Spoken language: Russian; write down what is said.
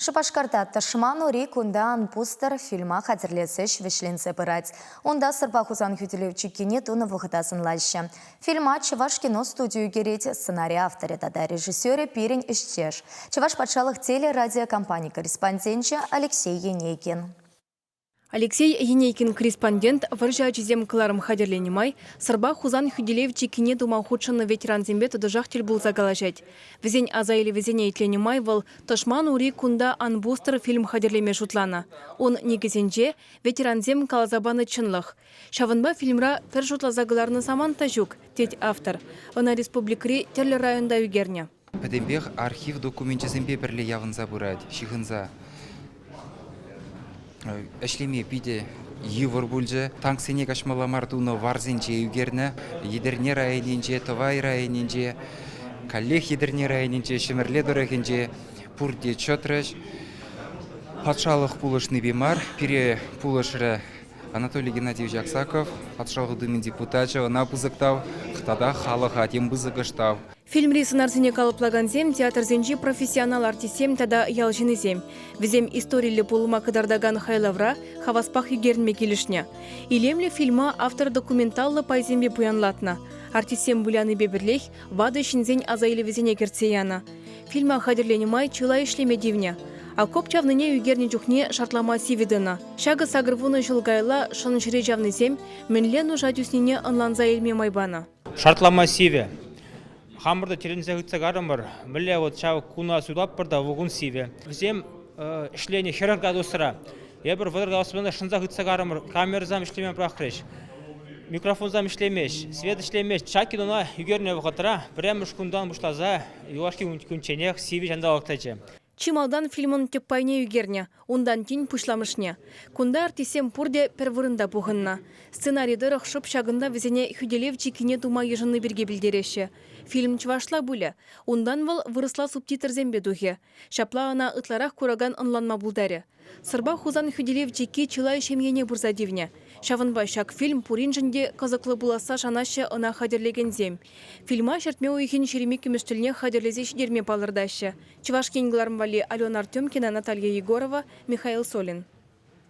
Шапашкарта ташману рекундан пустар фильма хатерлесеш вешленсе пырать. Онда сырба хузан хютелевчи кине туна вухытасын лальща. Фильма Чаваш кино студию гереть сценарий авторе тада режиссере Пирень Ищеш. Чаваш патшалых телерадиокомпании корреспонденча Алексей Енейкин. Алексей Енейкин, корреспондент, варжа чизем кларым хадерленемай, сырба хузан хюделевчи кине дума худшаны ветеран зембе тодыжахтель был загалажать. Везень аза или везене итленемай вал ташман ури кунда анбустер фильм хадерлеме шутлана. Он негізенже ветеран зем калазабаны чынлых. Шавынба фильмра фер шутла загаларны саман тажук, теть автор. Она республикри терлі районда үгерне. Пәдембех архив документі зембе бірлі явынза бұрад, шихынза. Эшлеме пиде евор бульже, танк сене кашмаламар туно варзенче югерне, едерне районенче, товай районенче, коллег едерне районенче, шемерле дорогенче, пурде чотреш, патшалық пулышны бемар, пире пулышры Анатолий Геннадьевич Аксаков, патшалық думен депутатча, она пузыктау, хтада халық атем бузыгыштау. Фильм рейсын арзене калыплаган зем, театр зенжи профессионал артисем тада ялжины зем. Везем историлі полума кадардаган хайлавра, хаваспах югернме келішне. Илемлі фильма автор документаллы пайзембе буянлатна. Артисем буляны беберлех, вады шинзень азайлы везене керцеяна. Фильма хадерленемай чыла ишлеме дивне. А копчавныне югерне чухне шартлама сивидына. Шага сагырвуны жылгайла шынышыре жавны зем, менлену жадюснене анланза елме майбана. Шартлама сиве. Хамырда терензе гытса гарымыр, мілі вот чау куна судап бірда вугун сиве. Взем ішлене херарга досыра. Ебір вадырга осыбында шынза гытса гарымыр, камерзам ішлемен прақыреш. Микрофонзам ішлемеш, свет ішлемеш. Чаки дона югерне вғатыра, бірем шкундан бұшлаза, юашки күнченех сиве жанда вақтачы. Чималдан фильмын теппайне югерне, ондан тин пушламышне. Кунда артисем пурде первырында пухынна. Сценарийды рахшып шагында везене хюделевчи кине тума ежынны бірге білдереші. Фильм чвашла бұлі. Ондан выл вырысла субтитр зембе духе. Шапла ана ытларах кураган ынланма бұлдаре. Сырба хузан хюделевчи ки чылай шемьене бурзадивне. Шавынба шак фильм пуринжінде казаклы буласа шанашы ына хадерлеген зем. Фильма шертме уйхин шереме кемештіліне хадерлезе шидерме палырдашы. Чваш кенгіларым вали Алена Артемкина, Наталья Егорова, Михаил Солин.